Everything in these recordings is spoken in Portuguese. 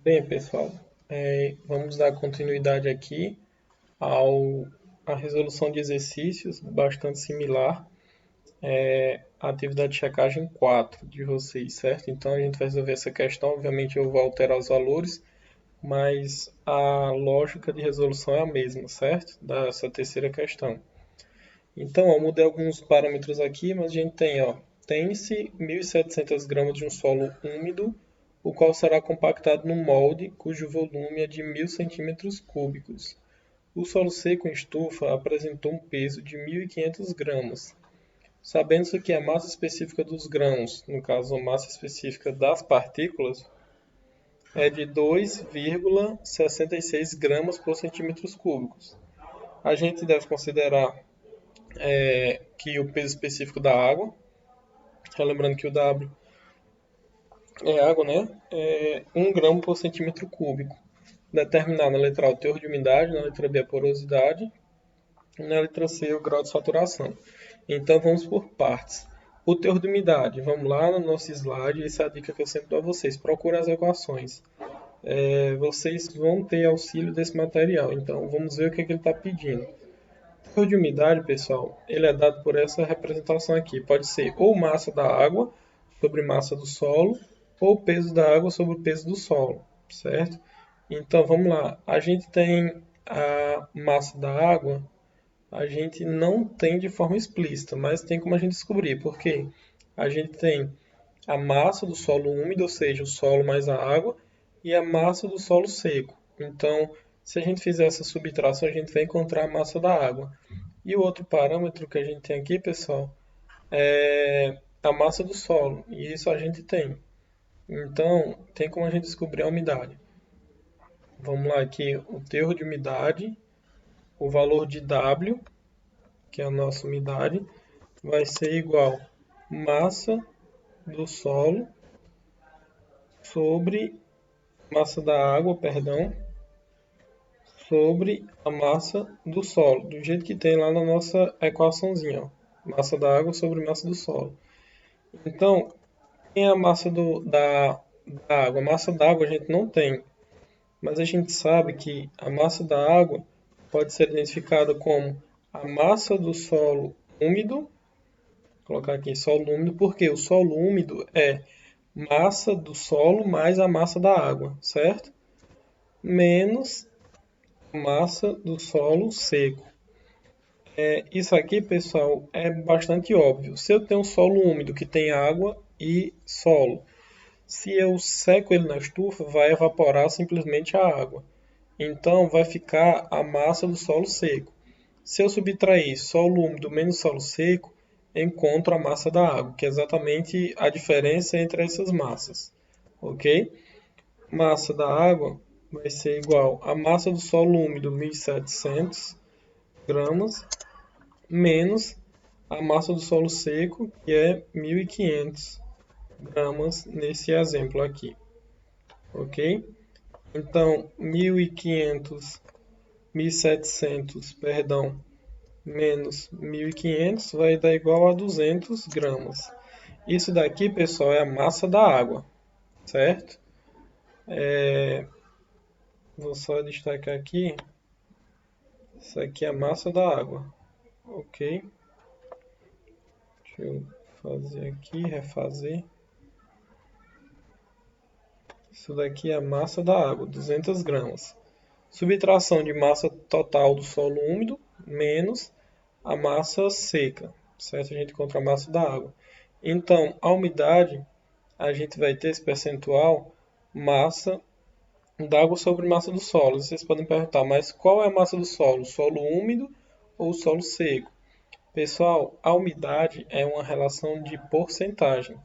Bem, pessoal, vamos dar continuidade aqui ao, à resolução de exercícios, bastante similar, à atividade de checagem 4 de vocês, certo? Então a gente vai resolver essa questão, obviamente eu vou alterar os valores, mas a lógica de resolução é a mesma, certo? Dessa terceira questão. Então, eu mudei alguns parâmetros aqui, mas a gente tem, ó, tem-se 1.700 gramas de um solo úmido, o qual será compactado num molde cujo volume é de 1.000 centímetros cúbicos. O solo seco em estufa apresentou um peso de 1.500 gramas. Sabendo-se que a massa específica dos grãos, no caso a massa específica das partículas, é de 2,66 gramas por centímetros cúbicos. A gente deve considerar que o peso específico da água, lembrando que o W é água, né? É 1 grama por centímetro cúbico. Determinar na letra A o teor de umidade, na letra B a porosidade e na letra C o grau de saturação. Então vamos por partes. O teor de umidade, vamos lá no nosso slide, essa é a dica que eu sempre dou a vocês. Procure as equações. Vocês vão ter auxílio desse material, então vamos ver o que ele está pedindo. O teor de umidade, pessoal, ele é dado por essa representação aqui. Pode ser ou massa da água sobre massa do solo, ou peso da água sobre o peso do solo, certo? Então, vamos lá. A gente tem a massa da água, a gente não tem de forma explícita, mas tem como a gente descobrir. Por quê? A gente tem a massa do solo úmido, ou seja, o solo mais a água, e a massa do solo seco. Então, se a gente fizer essa subtração, a gente vai encontrar a massa da água. E o outro parâmetro que a gente tem aqui, pessoal, é a massa do solo. E isso a gente tem. Então, tem como a gente descobrir a umidade. Vamos lá aqui, o teor de umidade, o valor de W, que é a nossa umidade, vai ser igual massa do solo sobre massa da água, perdão, sobre a massa do solo, do jeito que tem lá na nossa equaçãozinha, ó. Massa da água sobre massa do solo. Então, quem é a massa da água? A massa da água a gente não tem, mas a gente sabe que a massa da água pode ser identificada como a massa do solo úmido, vou colocar aqui solo úmido, porque o solo úmido é massa do solo mais a massa da água, certo? Menos a massa do solo seco. Isso aqui, pessoal, é bastante óbvio. Se eu tenho um solo úmido que tem água e solo, se eu seco ele na estufa, vai evaporar simplesmente a água. Então, vai ficar a massa do solo seco. Se eu subtrair solo úmido menos solo seco, encontro a massa da água, que é exatamente a diferença entre essas massas. Ok? Massa da água vai ser igual a massa do solo úmido, 1.700 gramas, menos a massa do solo seco, que é 1.500 gramas nesse exemplo aqui. Ok? Então, 1.500, 1.700, perdão, menos 1.500 vai dar igual a 200 gramas. Isso daqui, pessoal, é a massa da água, certo? Vou só destacar aqui. Isso aqui é a massa da água, ok? Deixa eu fazer aqui, refazer. Isso daqui é a massa da água, 200 gramas. Subtração de massa total do solo úmido menos a massa seca, certo? A gente encontra a massa da água. Então, a umidade, a gente vai ter esse percentual massa d'água sobre massa do solo. Vocês podem perguntar, mas qual é a massa do solo? O solo úmido ou o solo seco? Pessoal, a umidade é uma relação de porcentagem.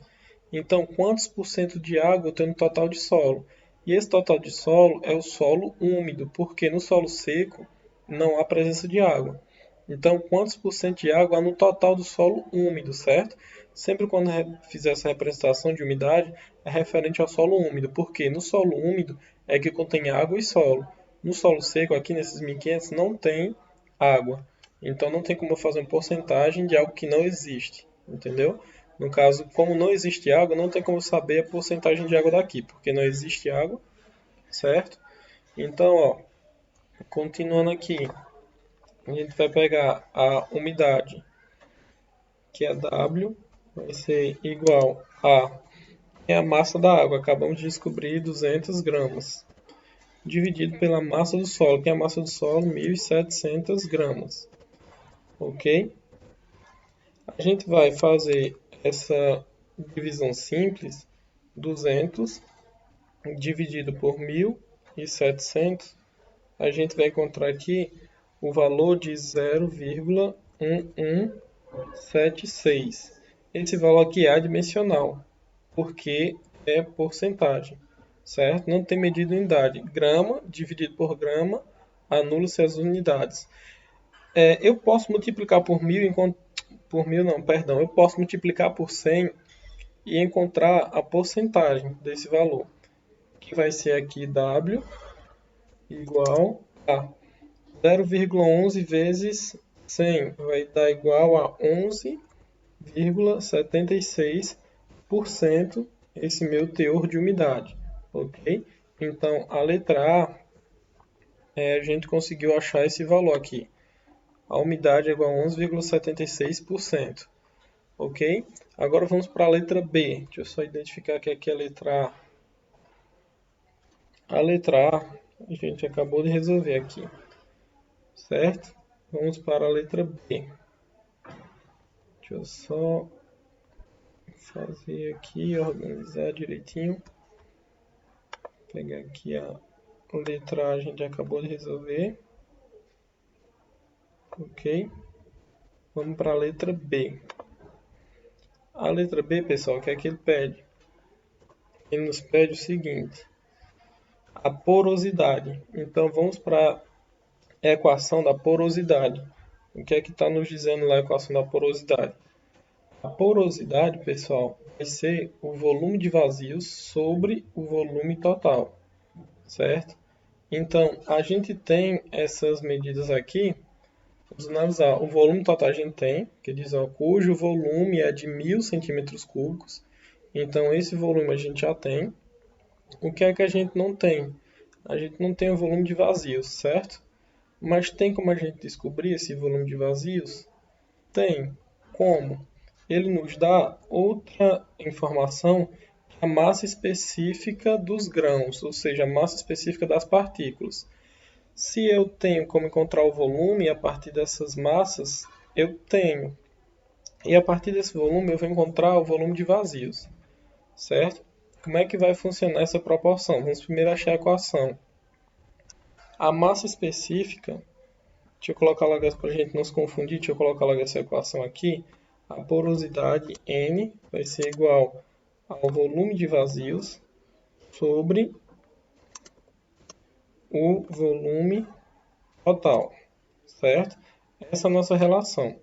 Então, quantos por cento de água eu tenho no total de solo? E esse total de solo é o solo úmido, porque no solo seco não há presença de água. Então, quantos por cento de água há no total do solo úmido, certo? Sempre quando fizer essa representação de umidade, é referente ao solo úmido, porque no solo úmido é que contém água e solo. No solo seco, aqui nesses 1500, não tem água. Então, não tem como eu fazer uma porcentagem de algo que não existe, entendeu? No caso, como não existe água, não tem como saber a porcentagem de água daqui, porque não existe água. certo? Então, ó, continuando aqui, a gente vai pegar a umidade, que é W, vai ser igual a massa da água, acabamos de descobrir 200 gramas, dividido pela massa do solo, que é a massa do solo, 1.700 gramas, ok? A gente vai fazer essa divisão simples, 200 dividido por 1.700, a gente vai encontrar aqui o valor de 0,1176. Esse valor aqui é adimensional, porque é porcentagem, certo? Não tem medida em unidade. Grama dividido por grama anula-se as unidades. Eu posso multiplicar por mil, eu posso multiplicar por 100 e encontrar a porcentagem desse valor, que vai ser aqui W igual a 0,11 vezes 100, vai dar igual a 11,76% esse meu teor de umidade, ok? Então, a letra A, a gente conseguiu achar esse valor aqui. A umidade é igual a 11,76%, ok? Agora vamos para a letra B. Deixa eu só identificar que aqui é a letra A. A letra A a gente acabou de resolver aqui, certo? Vamos para a letra B. Deixa eu só fazer aqui, organizar direitinho. Pegar aqui a letra A, a gente acabou de resolver. Ok? Vamos para a letra B. A letra B, pessoal, o que é que ele pede? Ele nos pede o seguinte: a porosidade. Então vamos para a equação da porosidade. O que é que está nos dizendo lá a equação da porosidade? A porosidade, pessoal, vai ser o volume de vazios sobre o volume total, certo? Então, a gente tem essas medidas aqui. Vamos analisar. O volume total a gente tem, que diz, ó, cujo volume é de 1.000 centímetros cúbicos. Então, esse volume a gente já tem. O que é que a gente não tem? A gente não tem o volume de vazios, certo? Mas tem como a gente descobrir esse volume de vazios? Tem. Como? Ele nos dá outra informação, a massa específica dos grãos, ou seja, a massa específica das partículas. Se eu tenho como encontrar o volume a partir dessas massas, eu tenho. E a partir desse volume eu vou encontrar o volume de vazios, certo? Como é que vai funcionar essa proporção? Vamos primeiro achar a equação. A massa específica, deixa eu colocar logo para a gente não se confundir, deixa eu colocar logo essa equação aqui. A porosidade N vai ser igual ao volume de vazios sobre o volume total, certo? Essa é a nossa relação.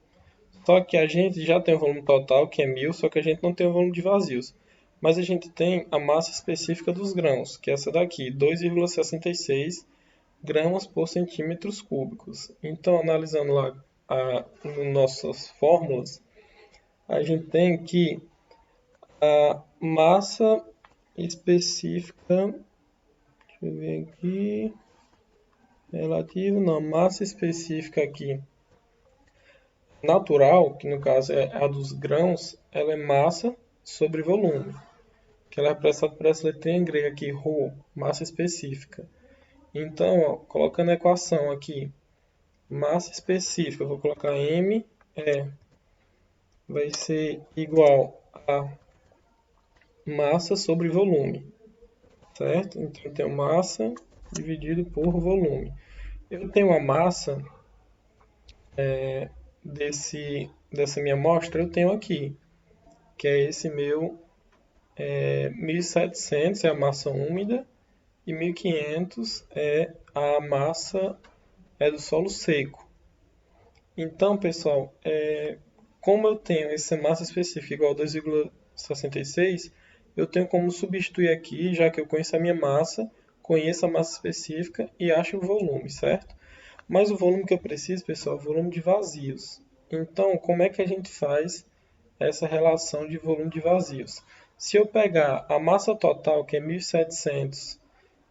Só que a gente já tem o volume total, que é 1.000, só que a gente não tem o volume de vazios. Mas a gente tem a massa específica dos grãos, que é essa daqui, 2,66 gramas por centímetros cúbicos. Então, analisando lá nas nossas fórmulas, a gente tem que a massa específica, deixa eu ver aqui, relativo, não, massa específica aqui natural, que no caso é a dos grãos, ela é massa sobre volume, que ela é representada por essa letrinha grega aqui, ρ, massa específica. Então, ó, colocando a equação aqui, massa específica, eu vou colocar M, vai ser igual a massa sobre volume, certo? Então, eu tenho massa dividido por volume. Eu tenho a massa dessa minha amostra, eu tenho aqui, que é esse meu 1.700 é a massa úmida e 1.500 é a massa do solo seco. Então, pessoal, como eu tenho essa massa específica igual a 2,66, eu tenho como substituir aqui, já que eu conheço a minha massa, conheço a massa específica e acho o volume, certo? Mas o volume que eu preciso, pessoal, é o volume de vazios. Então, como é que a gente faz essa relação de volume de vazios? Se eu pegar a massa total, que é 1.700,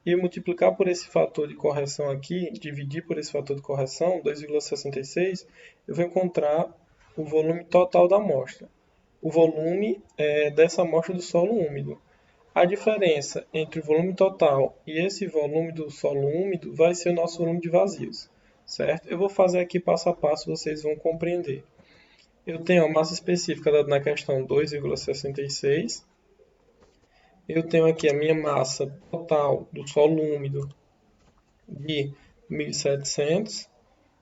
e multiplicar por esse fator de correção aqui, dividir por esse fator de correção, 2,66, eu vou encontrar o volume total da amostra. O volume dessa amostra do solo úmido. A diferença entre o volume total e esse volume do solo úmido vai ser o nosso volume de vazios, certo? Eu vou fazer aqui passo a passo, vocês vão compreender. Eu tenho a massa específica dada na questão 2,66. Eu tenho aqui a minha massa total do solo úmido de 1.700,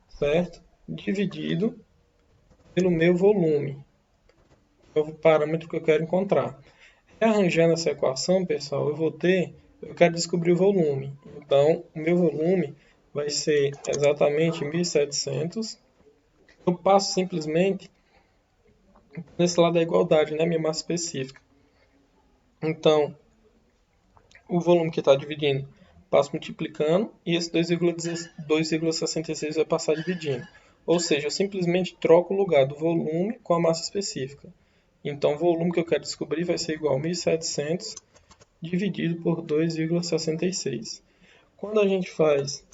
certo? Dividido pelo meu volume, é o parâmetro que eu quero encontrar. Rearranjando essa equação, pessoal, eu quero descobrir o volume. Então, o meu volume vai ser exatamente 1.700. Eu passo simplesmente nesse lado da igualdade, né? Minha massa específica. Então, o volume que está dividindo, passo multiplicando, e esse 2,66 vai passar dividindo. Ou seja, eu simplesmente troco o lugar do volume com a massa específica. Então, o volume que eu quero descobrir vai ser igual a 1.700 dividido por 2,66. Quando a gente faz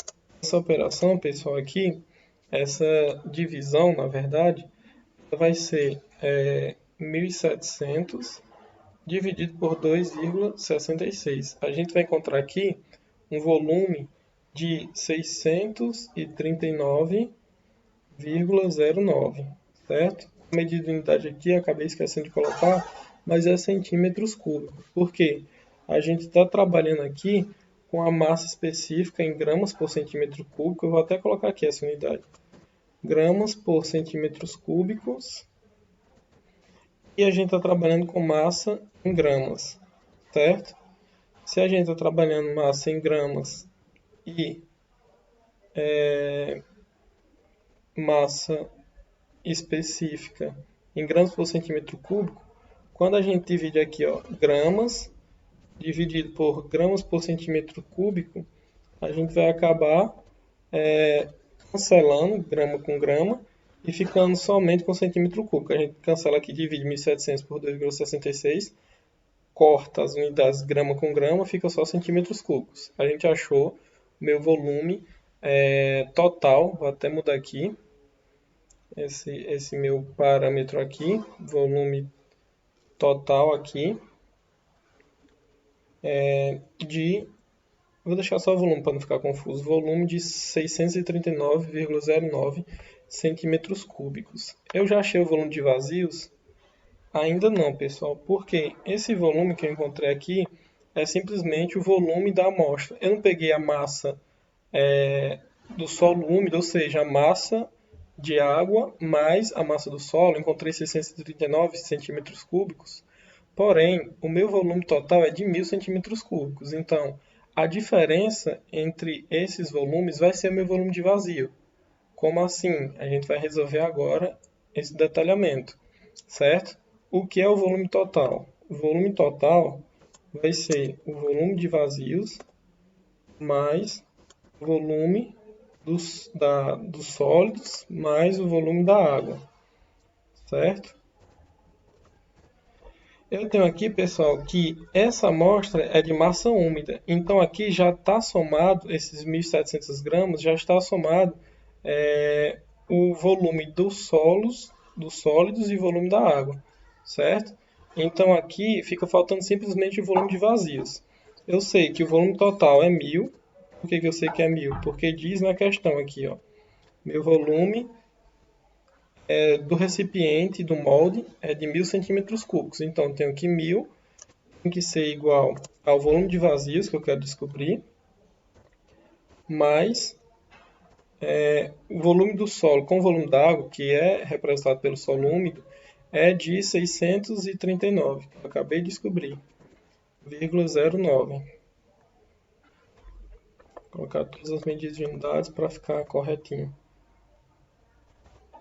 essa operação, pessoal, aqui, essa divisão, na verdade, vai ser 1.700 dividido por 2,66. A gente vai encontrar aqui um volume de 639,09, certo? A medida de unidade aqui, acabei esquecendo de colocar, mas é centímetros cúbicos. Por quê? A gente está trabalhando aqui com a massa específica em gramas por centímetro cúbico. Eu vou até colocar aqui essa unidade. Gramas por centímetros cúbicos. E a gente está trabalhando com massa em gramas, certo? Se a gente está trabalhando massa em gramas e massa específica em gramas por centímetro cúbico, quando a gente divide aqui, ó, gramas dividido por gramas por centímetro cúbico, a gente vai acabar cancelando grama com grama e ficando somente com centímetro cúbico. A gente cancela aqui, divide 1.700 por 2,66, corta as unidades grama com grama, fica só centímetros cúbicos. A gente achou meu volume total, vou até mudar aqui, esse meu parâmetro aqui, volume total aqui, vou deixar só o volume para não ficar confuso, volume de 639,09 centímetros cúbicos. Eu já achei o volume de vazios? Ainda não, pessoal, porque esse volume que eu encontrei aqui é simplesmente o volume da amostra. Eu não peguei a massa do solo úmido, ou seja, a massa de água mais a massa do solo, encontrei 639 centímetros cúbicos, porém, o meu volume total é de 1.000 centímetros cúbicos. Então, a diferença entre esses volumes vai ser o meu volume de vazio. Como assim? A gente vai resolver agora esse detalhamento, certo? O que é o volume total? O volume total vai ser o volume de vazios mais o volume dos sólidos mais o volume da água, certo? Eu tenho aqui, pessoal, que essa amostra é de massa úmida. Então, aqui já está somado, esses 1.700 gramas, já está somado o volume dos sólidos e volume da água, certo? Então, aqui fica faltando simplesmente o volume de vazios. Eu sei que o volume total é 1.000. Por que eu sei que é 1.000? Porque diz na questão aqui, ó, meu volume do recipiente, do molde, é de 1.000 centímetros cúbicos. Então, eu tenho que 1.000 tem que ser igual ao volume de vazios que eu quero descobrir, mais o volume do solo com o volume da água, que é representado pelo solo úmido, é de 639, que eu acabei de descobrir, 0,09. Vou colocar todas as medidas de unidades para ficar corretinho.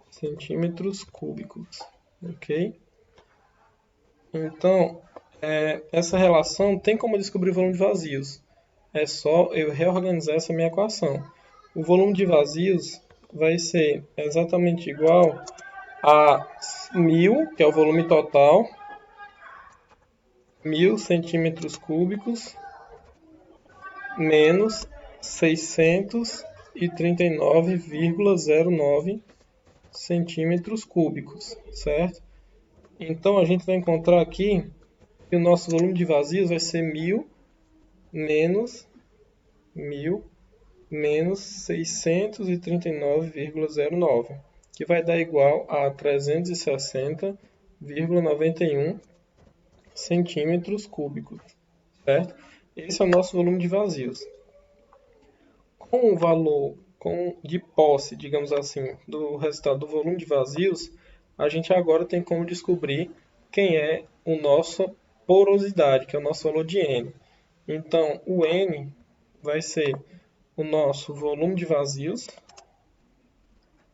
Centímetros cúbicos, ok? Então, essa relação tem como descobrir o volume de vazios. É só eu reorganizar essa minha equação. O volume de vazios vai ser exatamente igual a 1.000, que é o volume total, 1.000 centímetros cúbicos, menos 639,09 centímetros cúbicos, certo? Então, a gente vai encontrar aqui que o nosso volume de vazios vai ser 1.000 menos 639,09, que vai dar igual a 360,91 centímetros cúbicos, certo? Esse é o nosso volume de vazios. Com o valor de posse, digamos assim, do resultado do volume de vazios, a gente agora tem como descobrir quem é o nosso porosidade, que é o nosso valor de N. Então, o N vai ser o nosso volume de vazios.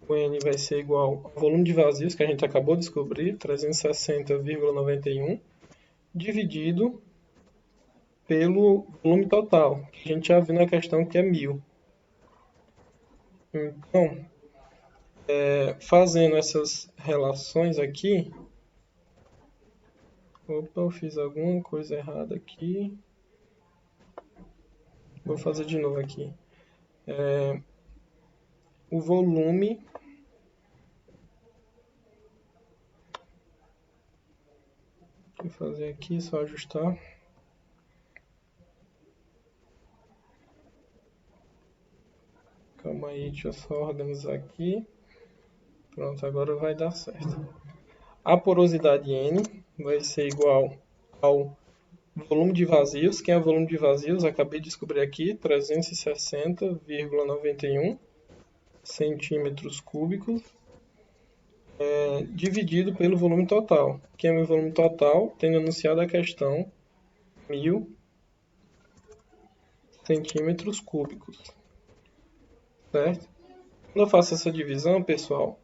O N vai ser igual ao volume de vazios que a gente acabou de descobrir, 360,91, dividido pelo volume total, que a gente já viu na questão que é 1.000. Então, fazendo essas relações aqui... Opa, eu fiz alguma coisa errada aqui. Vou fazer de novo aqui. O volume vou fazer aqui, só ajustar. Calma aí, deixa eu só organizar aqui. Pronto, agora vai dar certo. A porosidade N vai ser igual ao volume de vazios. Quem é o volume de vazios? Acabei de descobrir aqui, 360,91 centímetros cúbicos, dividido pelo volume total. Quem é o meu volume total? Tendo anunciado a questão, 1.000 centímetros cúbicos, certo? Quando eu faço essa divisão, pessoal,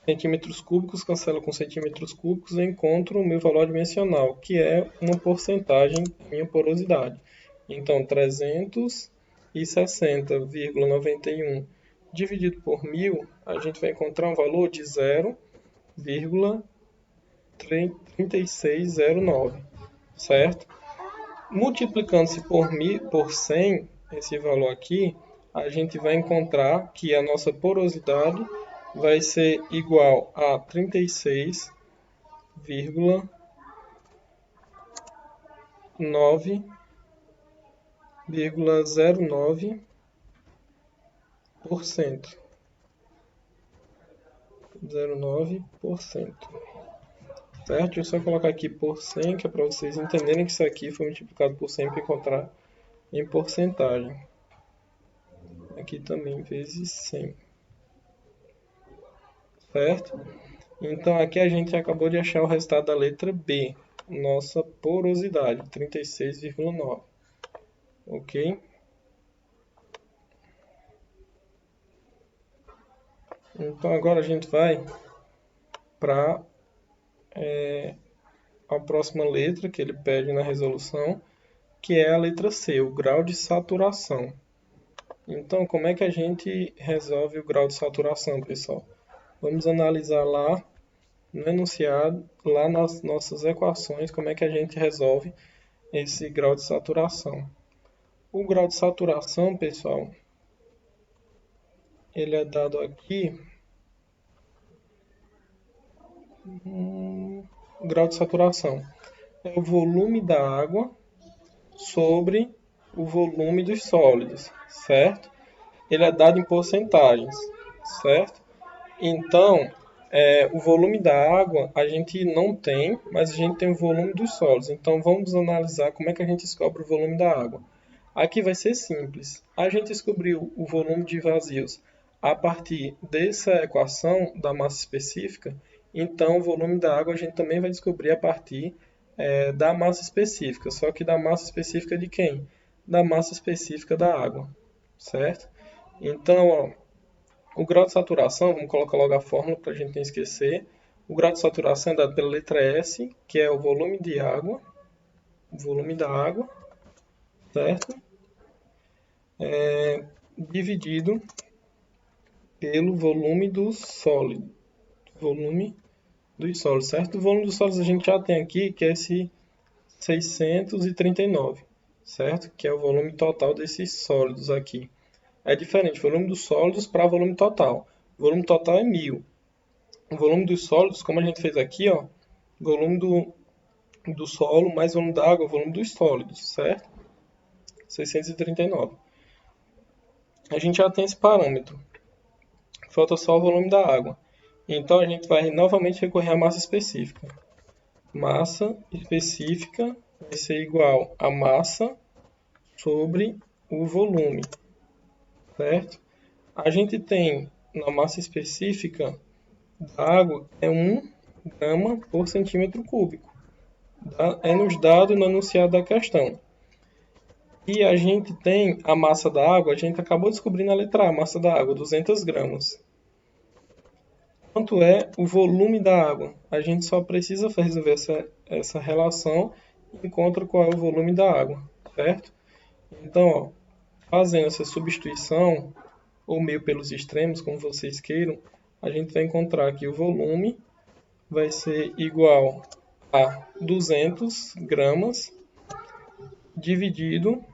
centímetros cúbicos cancela com centímetros cúbicos, eu encontro o meu valor dimensional, que é uma porcentagem da minha porosidade. Então, 360,91 dividido por 1.000, a gente vai encontrar um valor de 0,3609, certo? Multiplicando-se por 100, esse valor aqui, a gente vai encontrar que a nossa porosidade vai ser igual a 36,09,09%. 0,9%. Certo? Deixa eu só colocar aqui por 100, que é para vocês entenderem que isso aqui foi multiplicado por 100 para encontrar em porcentagem. Aqui também vezes 100. Certo? Então aqui a gente acabou de achar o resultado da letra B, nossa porosidade, 36,9. Ok? Então agora a gente vai para a próxima letra que ele pede na resolução, que é a letra C, o grau de saturação. Então, como é que a gente resolve o grau de saturação, pessoal? Vamos analisar lá no enunciado, lá nas nossas equações, como é que a gente resolve esse grau de saturação. O grau de saturação, pessoal, ele é dado aqui. O grau de saturação é o volume da água sobre o volume dos sólidos, certo? Ele é dado em porcentagens, certo? Então, o volume da água a gente não tem, mas a gente tem o volume dos sólidos. Então, vamos analisar como é que a gente descobre o volume da água. Aqui vai ser simples. A gente descobriu o volume de vazios a partir dessa equação da massa específica. Então, o volume da água a gente também vai descobrir a partir da massa específica. Só que da massa específica de quem? Da massa específica da água, certo? Então, ó, o grau de saturação, vamos colocar logo a fórmula para a gente não esquecer. O grau de saturação é dado pela letra S, que é o volume de água, o volume da água, certo? Dividido pelo volume do sólido. Volume dos sólidos, certo? O volume dos sólidos a gente já tem aqui, que é esse 639. certo? Que é o volume total desses sólidos aqui. É diferente, volume dos sólidos para volume total. O volume total é 1000. O volume dos sólidos, como a gente fez aqui, ó, volume do solo mais volume da água, volume dos sólidos, certo? 639. A gente já tem esse parâmetro. Falta só o volume da água. Então a gente vai novamente recorrer à massa específica. Massa específica vai ser igual a massa sobre o volume, certo? A gente tem na massa específica da água é 1 grama por centímetro cúbico. É nos dado no enunciado da questão. E a gente tem a massa da água, a gente acabou descobrindo a letra A, a massa da água, 200 gramas. Quanto é o volume da água? A gente só precisa resolver essa relação e encontra qual é o volume da água, certo? Então, ó, fazendo essa substituição, ou meio pelos extremos, como vocês queiram, a gente vai encontrar que o volume vai ser igual a 200 gramas dividido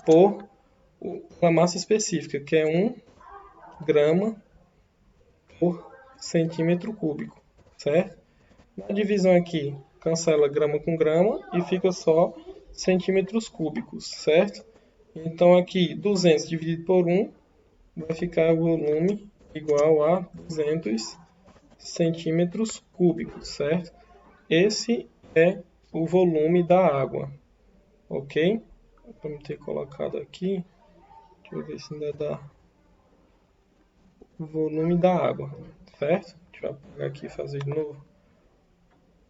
por a massa específica, que é 1 grama por centímetro cúbico, certo? Na divisão aqui, cancela grama com grama e fica só centímetros cúbicos, certo? Então aqui, 200 dividido por 1 vai ficar o volume igual a 200 centímetros cúbicos, certo? Esse é o volume da água, ok? Vamos ter colocado aqui, deixa eu ver se ainda dá o volume da água, certo? Deixa eu apagar aqui e fazer de novo.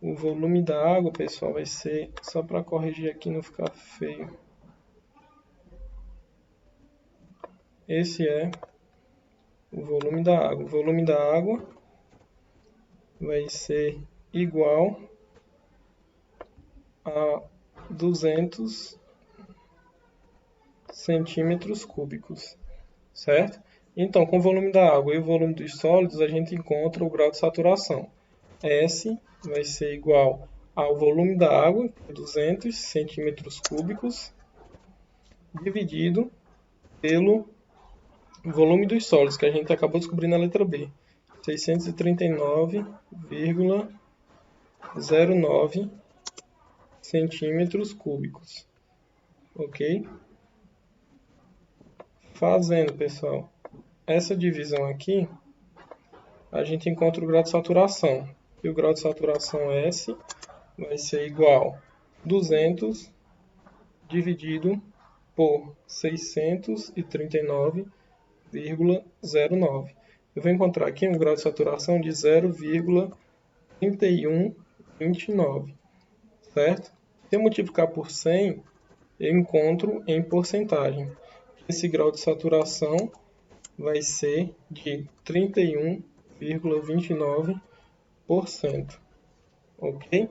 O volume da água, pessoal, vai ser, só para corrigir aqui não ficar feio. Esse é o volume da água. O volume da água vai ser igual a 200 centímetros cúbicos, certo? Então, com o volume da água e o volume dos sólidos, a gente encontra o grau de saturação. S vai ser igual ao volume da água, 200 centímetros cúbicos, dividido pelo volume dos sólidos, que a gente acabou de descobrir na letra B. 639,09 centímetros cúbicos. Ok? Fazendo, pessoal, essa divisão aqui, a gente encontra o grau de saturação. E o grau de saturação S vai ser igual a 200 dividido por 639,09. Eu vou encontrar aqui um grau de saturação de 0,3129, certo? Se eu multiplicar por 100, eu encontro em porcentagem. Esse grau de saturação vai ser de 31,29%, ok?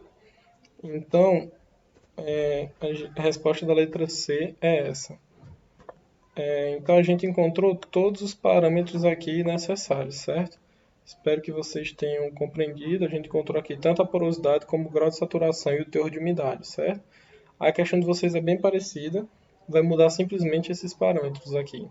Então, a resposta da letra C é essa. Então, a gente encontrou todos os parâmetros aqui necessários, certo? Espero que vocês tenham compreendido. A gente encontrou aqui tanto a porosidade como o grau de saturação e o teor de umidade, certo? A questão de vocês é bem parecida, vai mudar simplesmente esses parâmetros aqui.